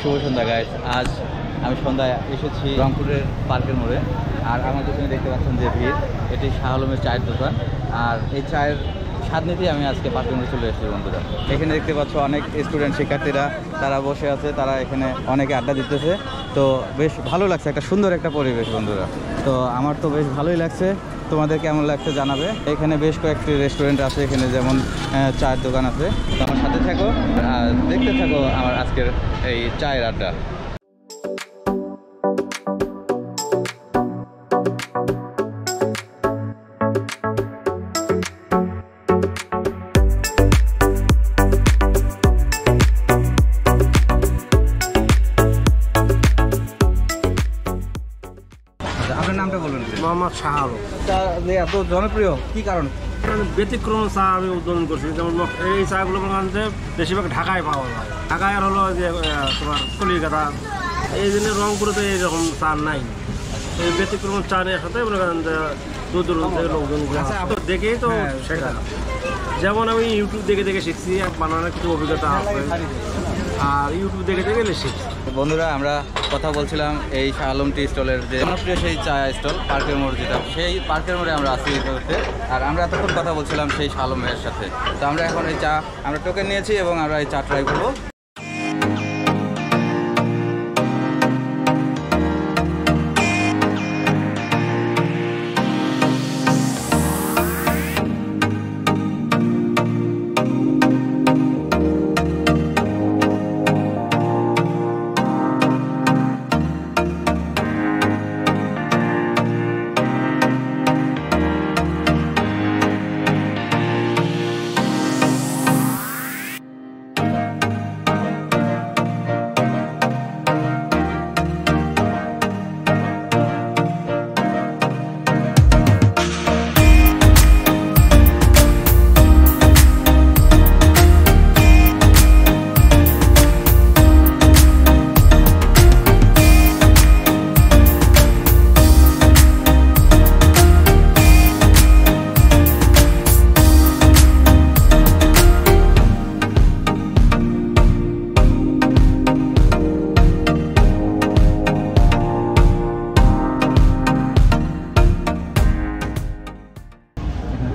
শুভ সন্ধ্যা guys. আজ আমি সন্ধ্যায় এসেছি রংপুরের পার্কের মোড়ে। আর আমার পিছনে দেখতে পাচ্ছেন যে ভিড়, এটি শাহালমের চায়ের দোকান। আর এই চায়ের স্বাদ নিতেই আমি আজকে পার্কের মোড়ে চলে এসেছি বন্ধুরা। এখানে দেখতে পাচ্ছ অনেক স্টুডেন্ট শিক্ষার্থীরা তারা বসে আছে, তারা এখানে অনেকে আড্ডা দিতেছে। তো বেশ ভালো লাগছে, একটা সুন্দর একটা পরিবেশ বন্ধুরা। তো আমার তো বেশ ভালোই লাগছে, তোমাদের কেমন লাগছে জানাবে। এখানে বেশ কয়েকটি রেস্টুরেন্ট আছে, এখানে যেমন চায়ের দোকান আছে। তো আমার সাথে থাকো আর দেখতে থাকো আমার আজকের এই চায়ের আড্ডা। আপনার নামটা বলুন। মোহাম্মদ শাহালম। এত জনপ্রিয় কি কারণ? ব্যতিক্রম চা আমি উদ্বোধন করছি, যেমন এই চাগুলো মনে বেশিরভাগ ঢাকায় পাওয়া যায়। ঢাকায় আর হলো যে তোমার কলিকাতা, এই জন্য রংপুরে তো এইরকম চা নাই। এই ব্যতিক্রম চা নিয়ে সাথে মনে করেন যে দূর দূরান্ত থেকে লোকজন দেখেই তো শেখা। যেমন আমি ইউটিউব দেখে দেখে শিখছি, বানানোর কিছু অভিজ্ঞতা আছে, আর ইউটিউব দেখে দেখে শিখছি। বন্ধুরা, আমরা কথা বলছিলাম এই শাহালম টি স্টলের যে জনপ্রিয় সেই চা স্টল পার্কের মোড়, যেটা সেই পার্কের মোড়ে আমরা আসি করতে। আর আমরা এতক্ষণ কথা বলছিলাম সেই শাহালম ভাইয়ের সাথে। তো আমরা এখন এই চা আমরা টোকেন নিয়েছি এবং আমরা এই চা ট্রাই করবো।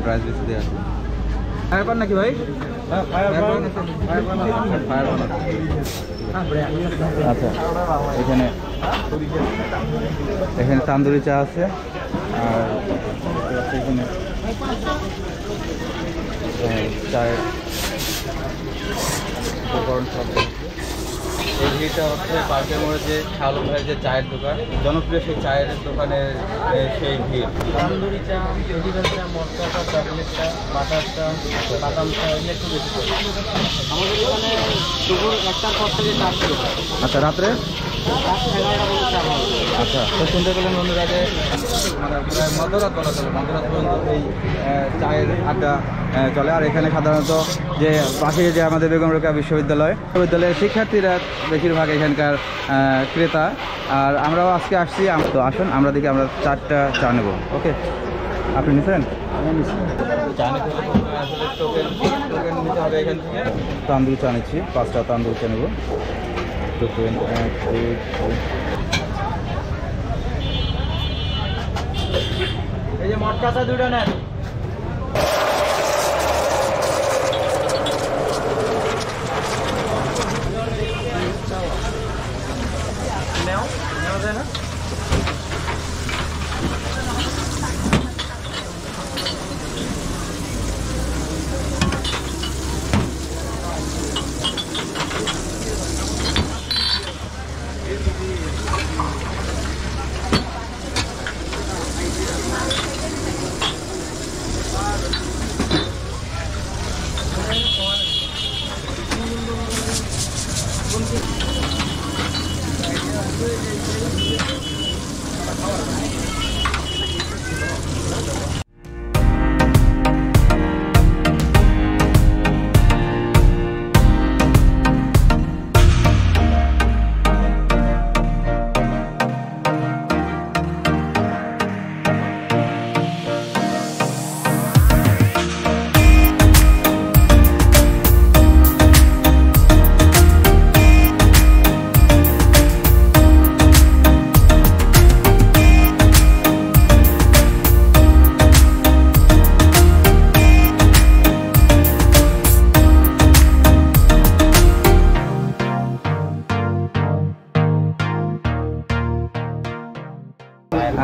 প্রাইস বেশি দেওয়া আছে। ফায়ার পান নাকি ভাই? আচ্ছা, এখানে এখানে তান্দুরি চা আছে। আর এখানে চায়ের উপকরণ সব। এই ভিড়টা হচ্ছে পার্কের মোড়ে যে শাহালম ভাইয়ের যে চায়ের দোকান, জনপ্রিয় সেই চায়ের দোকানের সেই ভিড়। তান্দুরি চা, ভেজিটেবল চা, মটকা চা, চকলেট চা, বাটার চা, বাদাম চা, এগুলো একটু বেশি করে। আমাদের এখানে দুপুর 1টার পর থেকে চা শুরু হয়। আচ্ছা, রাত্রে রাত 11টা পর্যন্ত চা হয়। আচ্ছা, তো শুনতে পেলেন বন্ধুরা যে মানে প্রায় মধ্যরাত বলা চলে, মধ্যরাত পর্যন্ত এই চায়ের আড্ডা চলে। আর এখানে সাধারণত যে পাশে যে আমাদের বেগম রোকেয়া বিশ্ববিদ্যালয়ের শিক্ষার্থীরা বেশিরভাগ এখানকার ক্রেতা। আর আমরাও আজকে আসছি। তো আসুন আমরা দেখি, আমরা 4টা চা নেব। ওকে, আপনি নিচ্ছেন? চা নিতে হলে টোকেন নিতে হবে এখান থেকে। তান্দুরি চা নিচ্ছি, 5টা তান্দুরি চা নেব। টোকেন 1 2 এই যে মটকা চা 2টা নেন। নেওয়া যায় না?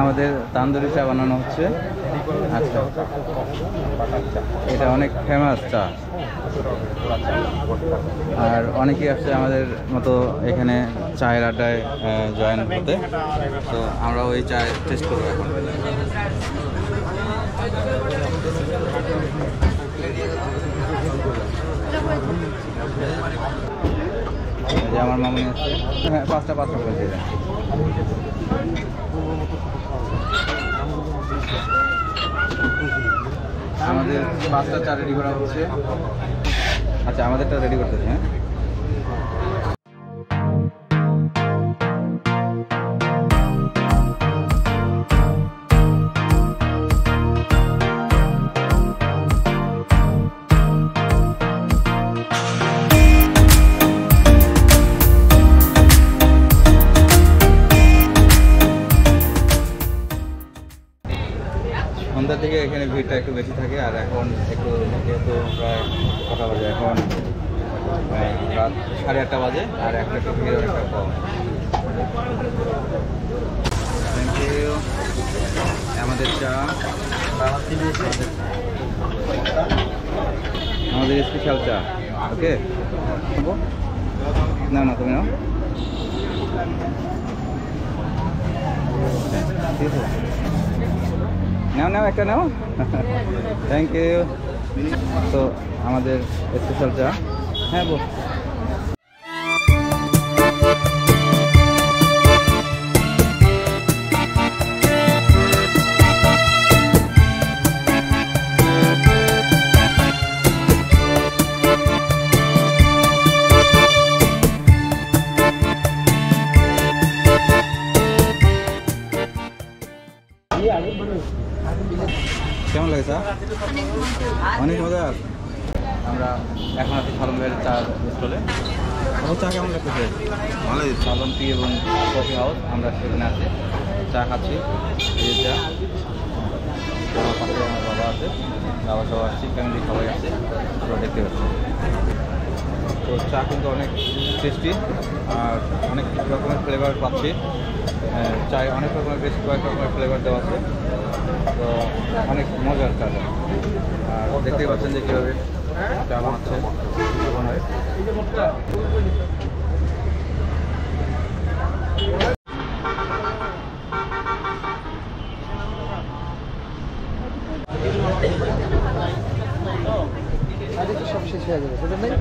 আমাদের তান্দুরি চা বানানো হচ্ছে। আচ্ছা, এটা অনেক ফেমাস চা, আর অনেকেই আসছে আমাদের মতো এখানে চায়ের আড্ডায় জয়েন হতে। তো আমরা ওই চায় টেস্ট করবো এখন। যে আমার মামনি আছে, হ্যাঁ 5টা করে দিয়ে দেন। আমাদের 5টা চা রেডি করা হচ্ছে। আচ্ছা, আমাদেরটা রেডি করতেছি। হ্যাঁ, সন্ধ্যার দিকে এখানে ভিড়টা একটু বেশি থাকে। আর এখন একটু যেহেতু প্রায় কটা বাজে, এখন রাত 8:30 বাজে, আর এখন একটু ভিড় অনেকটা কম। Thank you. আমাদের চা, আমাদের স্পেশাল চা। ওকে, না না তুমি নাও। ঠিক আছে, নাও একটা নাও। Thank you. তো আমাদের স্পেশাল চা। হ্যাঁ বল। কেমন লাগে চা? অনেক মজার। আমরা এখন আছি শালম ভাইয়ের চার স্টলে। ও চা কেমন লাগতেছে? ভালোই। শালম টি এবং কফি হাউস, আমরা সেখানে আছি, চা খাচ্ছি। এই চা, আমার পাশে আমার বাবা আছে, বাবা সবাই আসছি, ফ্যামিলি সবাই আসছে, আমরা দেখতে পাচ্ছি। তো চা কিন্তু অনেক টেস্টি, আর অনেক রকমের ফ্লেভার পাচ্ছি। চায় অনেক রকমের, বেশ কয়েক রকমের ফ্লেভার দেওয়া আছে। তো অনেক মজার চা। আর দেখতেই পাচ্ছেন যে কীভাবে চা বানাচ্ছে। সব শেষ হয়ে যাবে, সেটা নেই।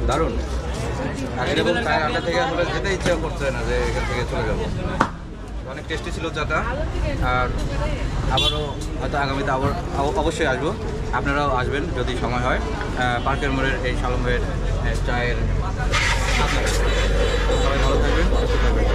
দারুণ। এরকম চায়ের আড্ডা থেকে আসলে যেতে ইচ্ছা করছে না যে এখান থেকে চলে যাবো। অনেক টেস্টি ছিল চাটা, আর আবারও হয়তো আগামীতে অবশ্যই আসবো। আপনারাও আসবেন যদি সময় হয়। পার্কের মোড়ের এই শালম ভাইয়ের চায়ের। সবাই ভালো থাকবেন, সুস্থ থাকবেন।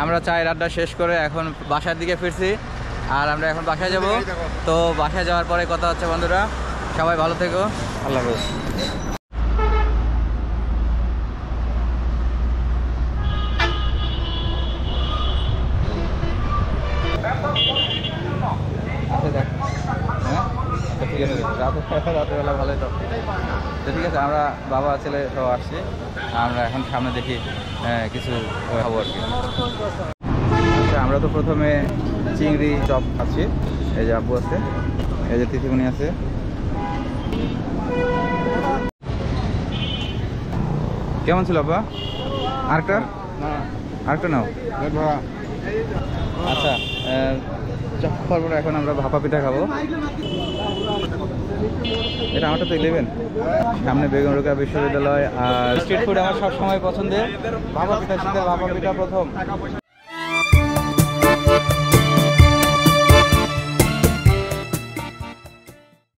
আমরা চায়ের আড্ডা শেষ করে এখন বাসার দিকে ফিরছি, আর আমরা এখন বাসায় যাব। তো বাসায় যাওয়ার পরে কথা হচ্ছে বন্ধুরা। সবাই ভালো থেকো, আল্লাহ হাফেজ। আচ্ছা দেখ, হ্যাঁ ঠিক আছে, রাতেরবেলা ভালোই। তো ঠিক আছে, আমরা বাবা ছেলে সব আসছি। আমরা এখন সামনে দেখি কিছু খাবো আর কি। আচ্ছা, আমরা তো প্রথমে চিংড়ি চপ আছি। এই যে আব্বু আছে, এই যে তিথিমণি আছে। কেমন ছিল আব্বা? আরেকটা নাও। আচ্ছা, চপ খাওয়ার পরে এখন আমরা ভাপা পিঠা খাবো। এটা আমারটা তো 11। সামনে বেগম রোকেয়া বিশ্ববিদ্যালয়। আর স্ট্রিট ফুড আমার সব সময় পছন্দের। ভাপা পিঠা, শীতের ভাপা পিঠা প্রথম।